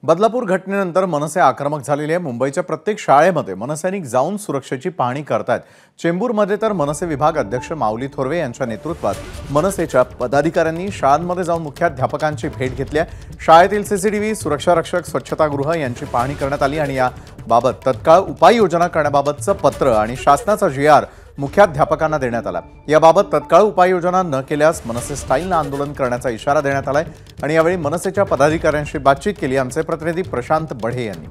बदलापूर घटनेनंतर मनसे आक्रमक झालेली आहे। मुंबईच्या प्रत्येक शाळेमध्ये मनसैनिक जाऊन सुरक्षेची पाहणी करतात। चेंबूरमध्ये तर मनसे विभाग अध्यक्ष माऊली थोरवे यांच्या नेतृत्वात मनसेच्या पदाधिकाऱ्यांनी शाळांमध्ये जाऊन मुख्याध्यापकांची भेट घेतली आहे। शाळेतील सीसीटीव्ही, सुरक्षा रक्षक, स्वच्छतागृह यांची पाहणी करण्यात आली आणि याबाबत तत्काळ उपाययोजना करण्याबाबतचं पत्र आणि शासनाचा GR मुख्याध्यापकांना देण्यात आला। याबाबत तत्काळ उपाययोजना न केल्यास मनसे स्टाईलनं आंदोलन करण्याचा इशारा देण्यात आलाय आणि यावेळी मनसेच्या पदाधिकाऱ्यांशी बातचीत केली। आमचे प्रतिनिधी प्रशांत बढे यांनी।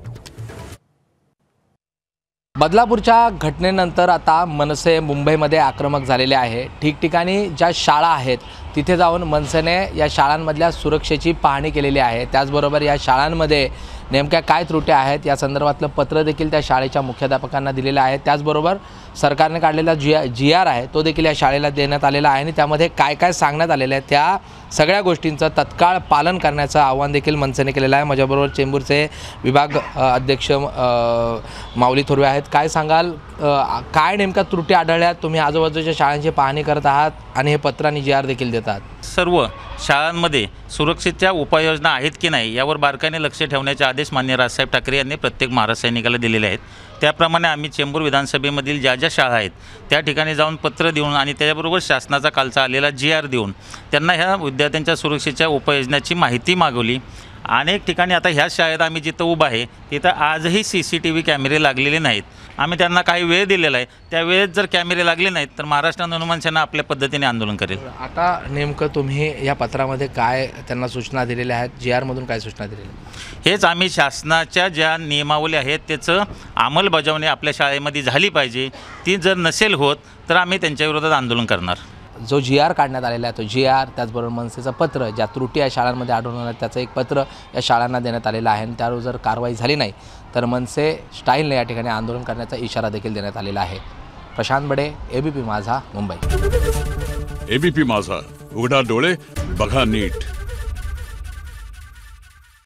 बदलापूरच्या घटनेनंतर आता मनसे मुंबईमध्ये आक्रमक झालेले आहे। ठिकठिकाणी ज्या शाळा आहेत तिथे जाऊन मनसेने या शाळांमधल्या सुरक्षेची पाहणी केलेली आहे। त्याचबरोबर या शाळांमध्ये नेमक्या काय त्रुटी आहेत या संदर्भातलं पत्र देखील त्या शाळेच्या मुख्याध्यापकांना दिलेलं आहे। त्याचबरोबर सरकारने काढलेला GR आहे तो देखील या शाळेला देण्यात आलेला आहे आणि त्यामध्ये काय काय सांगण्यात आलेलं आहे त्या सगळ्या गोष्टींचं तत्काळ पालन करण्याचं आवाहन देखील मनसेने केलेलं आहे। माझ्याबरोबर चेंबूरचे विभाग अध्यक्ष माऊली थोरवे आहेत। काय सांगाल, काय नेमक्या त्रुटी आढळल्यात? तुम्ही आजूबाजूच्या शाळांची पाहणी करत आहात आणि हे पत्र आणि GR देखील देतात। सर्व शाळांमध्ये सुरक्षेच्या उपाययोजना आहेत की नाही यावर बारकाईने लक्ष ठेवण्याचे आदेश माननीय राजसाहेब ठाकरे यांनी प्रत्येक महाराष्ट्र सैनिकाला दिलेले आहेत। त्याप्रमाणे आम्ही चेंबूर विधानसभेमधील ज्या ज्या शाळा आहेत त्या ठिकाणी जाऊन पत्र देऊन आणि त्याच्याबरोबर शासनाचा कालचा आलेला GR देऊन त्यांना ह्या विद्यार्थ्यांच्या सुरक्षेच्या उपाययोजनाची माहिती मागवली। अनेक ठिकाणी आता ह्या शाळेत आम्ही जिथं उभा आहे तिथं आजही CCTV कॅमेरे लागलेले नाहीत। आम्ही त्यांना काही वेळ दिलेला आहे, त्या वेळेत जर कॅमेरे लागले नाहीत तर महाराष्ट्र नवनिर्माण सेना आपल्या पद्धतीने आंदोलन करेल। आता नेमकं तुम्ही या पत्रामध्ये काय त्यांना सूचना दिलेल्या आहेत? GR मधून काय सूचना दिलेल्या? हेच आम्ही शासनाच्या ज्या नियमावली आहेत त्याचं अंमलबजावणी आपल्या शाळेमध्ये झाली पाहिजे। ती जर नसेल होत तर आम्ही त्यांच्या विरोधात आंदोलन करणार। जो GR काढण्यात आलेला आहे तो GR त्याचबरोबर मनसेचं पत्र, ज्या त्रुटी या शाळांमध्ये आढळून आल्या त्याचं एक पत्र या शाळांना देण्यात आलेलं आहे आणि त्यावर जर कारवाई झाली नाही तर मनसे स्टाईलने या ठिकाणी आंदोलन करण्याचा इशारा देखील देण्यात आलेला आहे। प्रशांत बडे, ABP माझा, मुंबई। ABP माझा, उघडा डोळे बघा नीट।